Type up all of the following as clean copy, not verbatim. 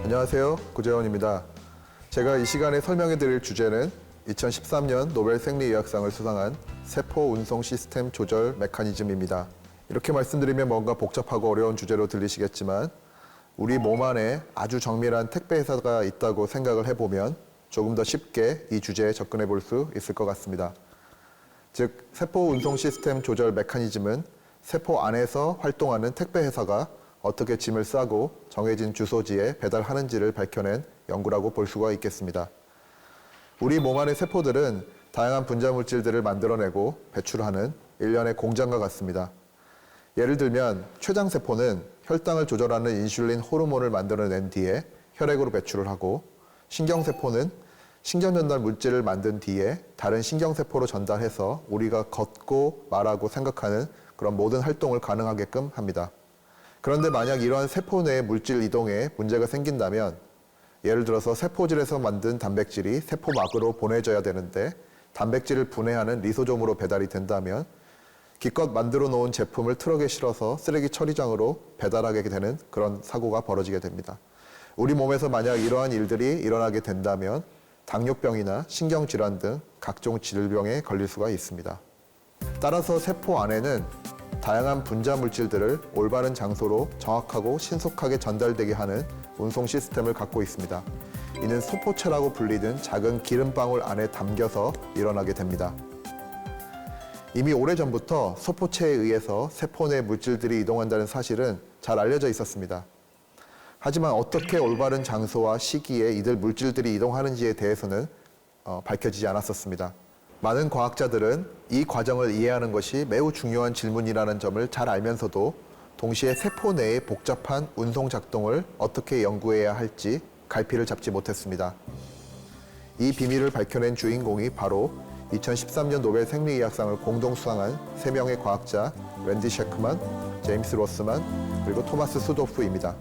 안녕하세요. 구재원입니다. 제가 이 시간에 설명해 드릴 주제는 2013년 노벨 생리의학상을 수상한 세포 운송 시스템 조절 메커니즘입니다. 이렇게 말씀드리면 뭔가 복잡하고 어려운 주제로 들리시겠지만 우리 몸 안에 아주 정밀한 택배 회사가 있다고 생각을 해보면 조금 더 쉽게 이 주제에 접근해 볼 수 있을 것 같습니다. 즉, 세포 운송 시스템 조절 메커니즘은 세포 안에서 활동하는 택배 회사가 어떻게 짐을 싸고 정해진 주소지에 배달하는지를 밝혀낸 연구라고 볼 수가 있겠습니다. 우리 몸 안의 세포들은 다양한 분자 물질들을 만들어내고 배출하는 일련의 공장과 같습니다. 예를 들면 췌장세포는 혈당을 조절하는 인슐린 호르몬을 만들어낸 뒤에 혈액으로 배출을 하고, 신경세포는 신경전달 물질을 만든 뒤에 다른 신경세포로 전달해서 우리가 걷고 말하고 생각하는 그런 모든 활동을 가능하게끔 합니다. 그런데 만약 이러한 세포 내의 물질 이동에 문제가 생긴다면, 예를 들어서 세포질에서 만든 단백질이 세포막으로 보내져야 되는데 단백질을 분해하는 리소솜으로 배달이 된다면 기껏 만들어 놓은 제품을 트럭에 실어서 쓰레기 처리장으로 배달하게 되는 그런 사고가 벌어지게 됩니다. 우리 몸에서 만약 이러한 일들이 일어나게 된다면 당뇨병이나 신경질환 등 각종 질병에 걸릴 수가 있습니다. 따라서 세포 안에는 다양한 분자 물질들을 올바른 장소로 정확하고 신속하게 전달되게 하는 운송 시스템을 갖고 있습니다. 이는 소포체라고 불리는 작은 기름방울 안에 담겨서 일어나게 됩니다. 이미 오래전부터 소포체에 의해서 세포 내 물질들이 이동한다는 사실은 잘 알려져 있었습니다. 하지만 어떻게 올바른 장소와 시기에 이들 물질들이 이동하는지에 대해서는 밝혀지지 않았었습니다. 많은 과학자들은 이 과정을 이해하는 것이 매우 중요한 질문이라는 점을 잘 알면서도 동시에 세포 내의 복잡한 운송 작동을 어떻게 연구해야 할지 갈피를 잡지 못했습니다. 이 비밀을 밝혀낸 주인공이 바로 2013년 노벨 생리의학상을 공동 수상한 3명의 과학자 랜디 셰크만, 제임스 로스만, 그리고 토마스 수도프입니다.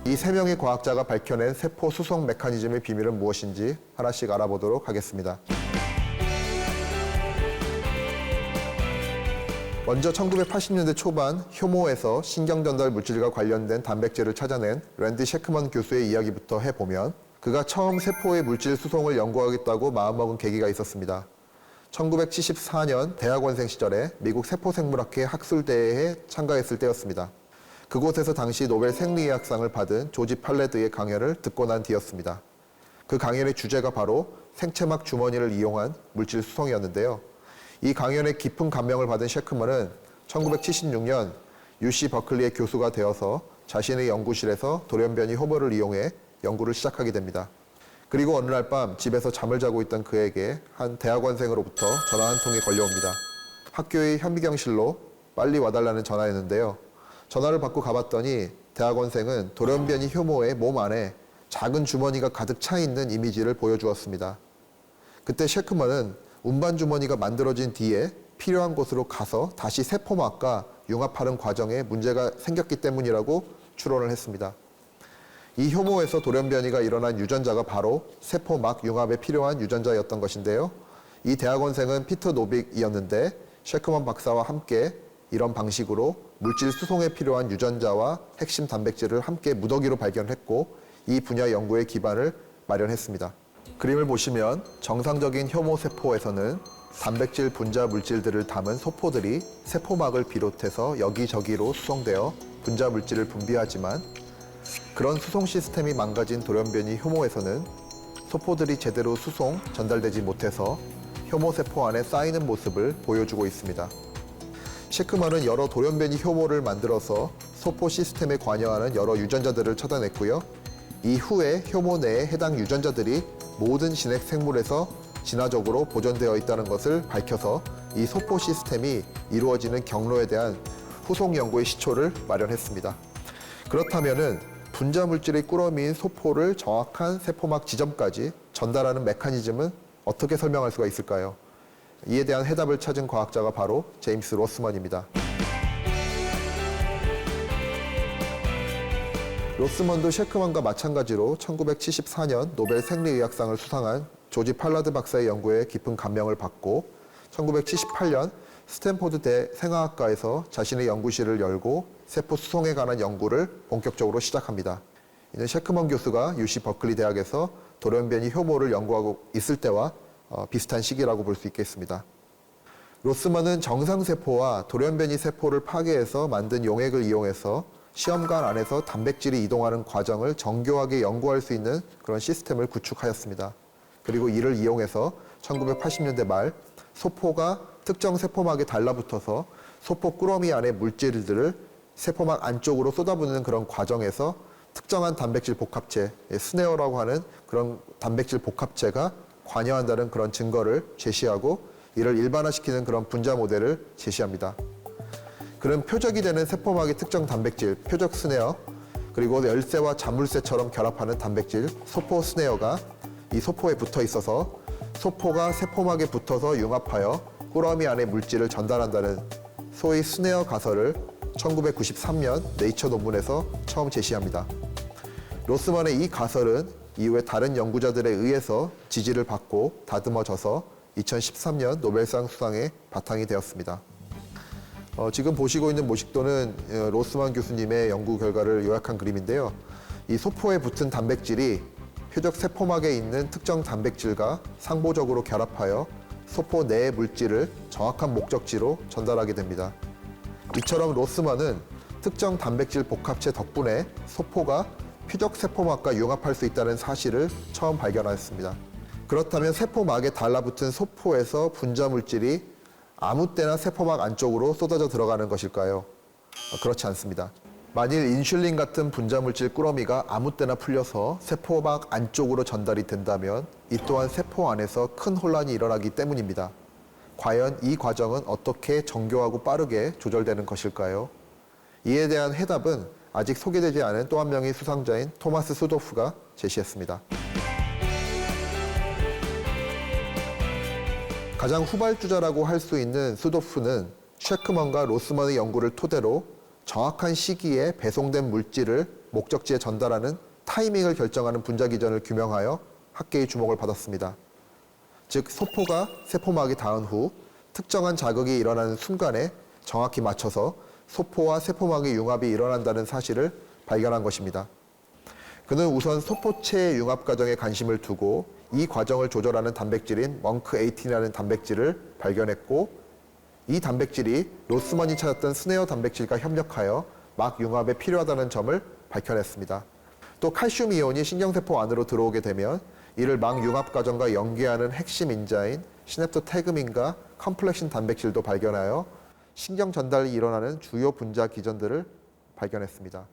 이 3명의 과학자가 밝혀낸 세포 수송 메커니즘의 비밀은 무엇인지 하나씩 알아보도록 하겠습니다. 먼저 1980년대 초반 효모에서 신경전달 물질과 관련된 단백질을 찾아낸 랜디 셰크먼 교수의 이야기부터 해보면 그가 처음 세포의 물질 수송을 연구하겠다고 마음먹은 계기가 있었습니다. 1974년 대학원생 시절에 미국 세포생물학회 학술대회에 참가했을 때였습니다. 그곳에서 당시 노벨 생리의학상을 받은 조지 팔레드의 강연을 듣고 난 뒤였습니다. 그 강연의 주제가 바로 생체막 주머니를 이용한 물질 수송이었는데요. 이 강연에 깊은 감명을 받은 셰크먼은 1976년 UC 버클리의 교수가 되어서 자신의 연구실에서 돌연변이 효모를 이용해 연구를 시작하게 됩니다. 그리고 어느 날 밤 집에서 잠을 자고 있던 그에게 한 대학원생으로부터 전화 한 통이 걸려옵니다. 학교의 현미경실로 빨리 와달라는 전화였는데요. 전화를 받고 가봤더니 대학원생은 돌연변이 효모의 몸 안에 작은 주머니가 가득 차 있는 이미지를 보여주었습니다. 그때 셰크먼은 운반 주머니가 만들어진 뒤에 필요한 곳으로 가서 다시 세포막과 융합하는 과정에 문제가 생겼기 때문이라고 추론을 했습니다. 이 효모에서 돌연변이가 일어난 유전자가 바로 세포막 융합에 필요한 유전자였던 것인데요. 이 대학원생은 피터 노빅이었는데 셰크먼 박사와 함께 이런 방식으로 물질 수송에 필요한 유전자와 핵심 단백질을 함께 무더기로 발견했고 이 분야 연구의 기반을 마련했습니다. 그림을 보시면 정상적인 효모 세포에서는 단백질 분자 물질들을 담은 소포들이 세포막을 비롯해서 여기저기로 수송되어 분자 물질을 분비하지만 그런 수송 시스템이 망가진 돌연변이 효모에서는 소포들이 제대로 수송, 전달되지 못해서 효모 세포 안에 쌓이는 모습을 보여주고 있습니다. 셰크먼은 여러 돌연변이 효모를 만들어서 소포 시스템에 관여하는 여러 유전자들을 찾아냈고요. 이후에 효모 내에 해당 유전자들이 모든 진핵 생물에서 진화적으로 보존되어 있다는 것을 밝혀서 이 소포 시스템이 이루어지는 경로에 대한 후속 연구의 시초를 마련했습니다. 그렇다면은 분자 물질의 꾸러미인 소포를 정확한 세포막 지점까지 전달하는 메커니즘은 어떻게 설명할 수가 있을까요? 이에 대한 해답을 찾은 과학자가 바로 제임스 로스먼입니다. 로스먼도 셰크먼과 마찬가지로 1974년 노벨 생리의학상을 수상한 조지 팔라드 박사의 연구에 깊은 감명을 받고 1978년 스탠포드대 생화학과에서 자신의 연구실을 열고 세포 수송에 관한 연구를 본격적으로 시작합니다. 이는 셰크먼 교수가 UC 버클리 대학에서 돌연변이 효모를 연구하고 있을 때와 비슷한 시기라고 볼 수 있겠습니다. 로스먼은 정상세포와 돌연변이 세포를 파괴해서 만든 용액을 이용해서 시험관 안에서 단백질이 이동하는 과정을 정교하게 연구할 수 있는 그런 시스템을 구축하였습니다. 그리고 이를 이용해서 1980년대 말 소포가 특정 세포막에 달라붙어서 소포 꾸러미 안의 물질들을 세포막 안쪽으로 쏟아붓는 그런 과정에서 특정한 단백질 복합체, 스네어라고 하는 그런 단백질 복합체가 관여한다는 그런 증거를 제시하고 이를 일반화시키는 그런 분자 모델을 제시합니다. 그런 표적이 되는 세포막의 특정 단백질, 표적 스네어, 그리고 열쇠와 자물쇠처럼 결합하는 단백질, 소포 스네어가 이 소포에 붙어 있어서 소포가 세포막에 붙어서 융합하여 꾸러미 안에 물질을 전달한다는 소위 스네어 가설을 1993년 네이처 논문에서 처음 제시합니다. 로스먼의 이 가설은 이후에 다른 연구자들에 의해서 지지를 받고 다듬어져서 2013년 노벨상 수상에 바탕이 되었습니다. 지금 보시고 있는 모식도는 로스먼 교수님의 연구 결과를 요약한 그림인데요. 이 소포에 붙은 단백질이 표적 세포막에 있는 특정 단백질과 상보적으로 결합하여 소포 내의 물질을 정확한 목적지로 전달하게 됩니다. 이처럼 로스먼은 특정 단백질 복합체 덕분에 소포가 표적 세포막과 융합할 수 있다는 사실을 처음 발견하였습니다. 그렇다면 세포막에 달라붙은 소포에서 분자 물질이 아무 때나 세포막 안쪽으로 쏟아져 들어가는 것일까요? 그렇지 않습니다. 만일 인슐린 같은 분자 물질 꾸러미가 아무 때나 풀려서 세포막 안쪽으로 전달이 된다면 이 또한 세포 안에서 큰 혼란이 일어나기 때문입니다. 과연 이 과정은 어떻게 정교하고 빠르게 조절되는 것일까요? 이에 대한 해답은 아직 소개되지 않은 또 한 명의 수상자인 토마스 수도프가 제시했습니다. 가장 후발주자라고 할 수 있는 수도프는 셰크먼과 로스먼의 연구를 토대로 정확한 시기에 배송된 물질을 목적지에 전달하는 타이밍을 결정하는 분자 기전을 규명하여 학계의 주목을 받았습니다. 즉, 소포가 세포막에 닿은 후 특정한 자극이 일어나는 순간에 정확히 맞춰서 소포와 세포막의 융합이 일어난다는 사실을 발견한 것입니다. 그는 우선 소포체의 융합 과정에 관심을 두고 이 과정을 조절하는 단백질인 멍크18이라는 단백질을 발견했고 이 단백질이 로스먼이 찾았던 스네어 단백질과 협력하여 막 융합에 필요하다는 점을 밝혀냈습니다. 또 칼슘 이온이 신경세포 안으로 들어오게 되면 이를 막 융합 과정과 연계하는 핵심 인자인 시냅토태그민과 컴플렉신 단백질도 발견하여 신경 전달이 일어나는 주요 분자 기전들을 발견했습니다.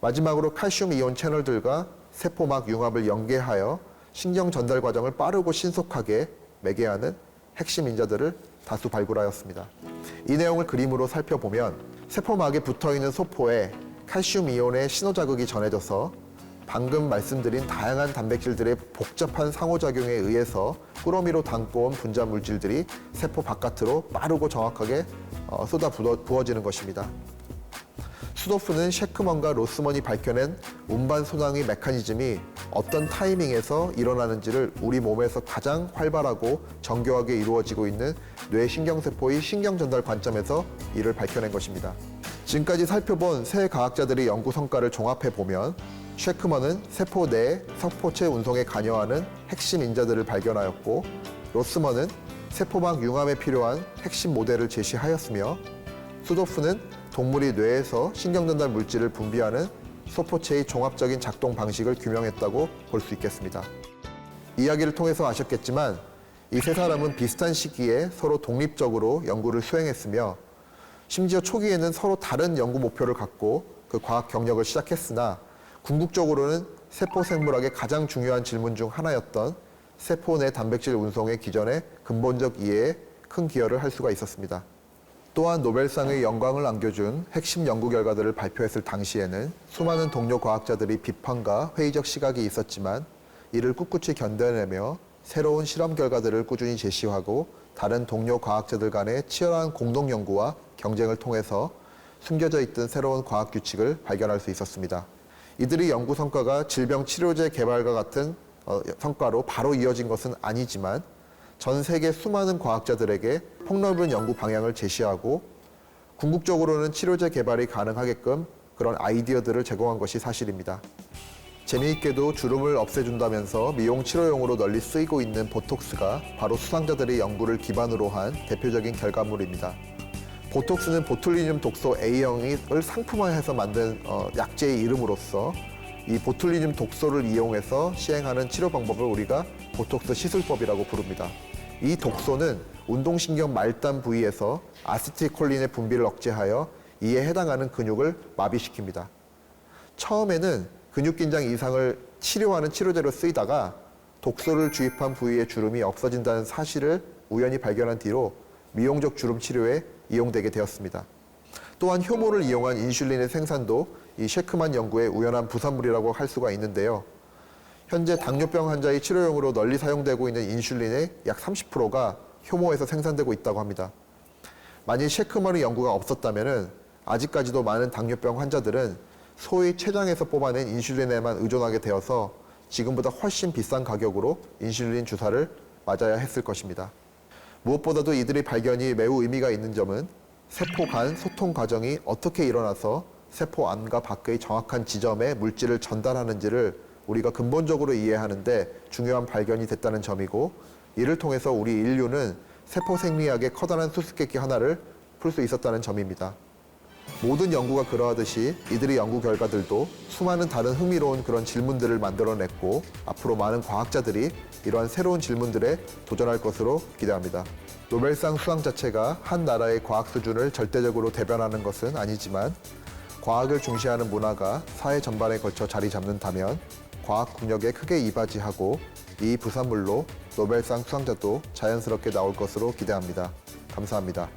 마지막으로 칼슘 이온 채널들과 세포막 융합을 연계하여 신경 전달 과정을 빠르고 신속하게 매개하는 핵심 인자들을 다수 발굴하였습니다. 이 내용을 그림으로 살펴보면 세포막에 붙어있는 소포에 칼슘 이온의 신호자극이 전해져서 방금 말씀드린 다양한 단백질들의 복잡한 상호작용에 의해서 꾸러미로 담고 온 분자 물질들이 세포 바깥으로 빠르고 정확하게 쏟아 부어지는 것입니다. 수도프는 셰크먼과 로스먼이 밝혀낸 운반 손상의 메커니즘이 어떤 타이밍에서 일어나는지를 우리 몸에서 가장 활발하고 정교하게 이루어지고 있는 뇌신경세포의 신경전달 관점에서 이를 밝혀낸 것입니다. 지금까지 살펴본 세 과학자들의 연구 성과를 종합해보면 셰크먼은 세포 내 소포체 운송에 관여하는 핵심 인자들을 발견하였고 로스먼은 세포막 융합에 필요한 핵심 모델을 제시하였으며 수도프는 동물이 뇌에서 신경전달 물질을 분비하는 소포체의 종합적인 작동 방식을 규명했다고 볼 수 있겠습니다. 이야기를 통해서 아셨겠지만 이 세 사람은 비슷한 시기에 서로 독립적으로 연구를 수행했으며 심지어 초기에는 서로 다른 연구 목표를 갖고 그 과학 경력을 시작했으나 궁극적으로는 세포 생물학의 가장 중요한 질문 중 하나였던 세포 내 단백질 운송의 기전의 근본적 이해에 큰 기여를 할 수가 있었습니다. 또한 노벨상의 영광을 안겨준 핵심 연구 결과들을 발표했을 당시에는 수많은 동료 과학자들이 비판과 회의적 시각이 있었지만 이를 꿋꿋이 견뎌내며 새로운 실험 결과들을 꾸준히 제시하고 다른 동료 과학자들 간의 치열한 공동 연구와 경쟁을 통해서 숨겨져 있던 새로운 과학 규칙을 발견할 수 있었습니다. 이들의 연구 성과가 질병 치료제 개발과 같은 성과로 바로 이어진 것은 아니지만 전 세계 수많은 과학자들에게 폭넓은 연구 방향을 제시하고 궁극적으로는 치료제 개발이 가능하게끔 그런 아이디어들을 제공한 것이 사실입니다. 재미있게도 주름을 없애준다면서 미용 치료용으로 널리 쓰이고 있는 보톡스가 바로 수상자들의 연구를 기반으로 한 대표적인 결과물입니다. 보톡스는 보툴리늄 독소 A형을 상품화해서 만든 약제의 이름으로서 이 보툴리늄 독소를 이용해서 시행하는 치료 방법을 우리가 보톡스 시술법이라고 부릅니다. 이 독소는 운동신경 말단 부위에서 아세틸콜린의 분비를 억제하여 이에 해당하는 근육을 마비시킵니다. 처음에는 근육 긴장 이상을 치료하는 치료제로 쓰이다가 독소를 주입한 부위의 주름이 없어진다는 사실을 우연히 발견한 뒤로 미용적 주름 치료에 이용되게 되었습니다. 또한 효모를 이용한 인슐린의 생산도 이 셰크만 연구의 우연한 부산물이라고 할 수가 있는데요. 현재 당뇨병 환자의 치료용으로 널리 사용되고 있는 인슐린의 약 30%가 효모에서 생산되고 있다고 합니다. 만일 셰크만의 연구가 없었다면 아직까지도 많은 당뇨병 환자들은 소의 췌장에서 뽑아낸 인슐린에만 의존하게 되어서 지금보다 훨씬 비싼 가격으로 인슐린 주사를 맞아야 했을 것입니다. 무엇보다도 이들의 발견이 매우 의미가 있는 점은 세포 간 소통 과정이 어떻게 일어나서 세포 안과 밖의 정확한 지점에 물질을 전달하는지를 우리가 근본적으로 이해하는데 중요한 발견이 됐다는 점이고, 이를 통해서 우리 인류는 세포 생리학의 커다란 수수께끼 하나를 풀 수 있었다는 점입니다. 모든 연구가 그러하듯이 이들의 연구 결과들도 수많은 다른 흥미로운 그런 질문들을 만들어냈고, 앞으로 많은 과학자들이 이러한 새로운 질문들에 도전할 것으로 기대합니다. 노벨상 수상 자체가 한 나라의 과학 수준을 절대적으로 대변하는 것은 아니지만, 과학을 중시하는 문화가 사회 전반에 걸쳐 자리 잡는다면 과학 국력에 크게 이바지하고 이 부산물로 노벨상 수상자도 자연스럽게 나올 것으로 기대합니다. 감사합니다.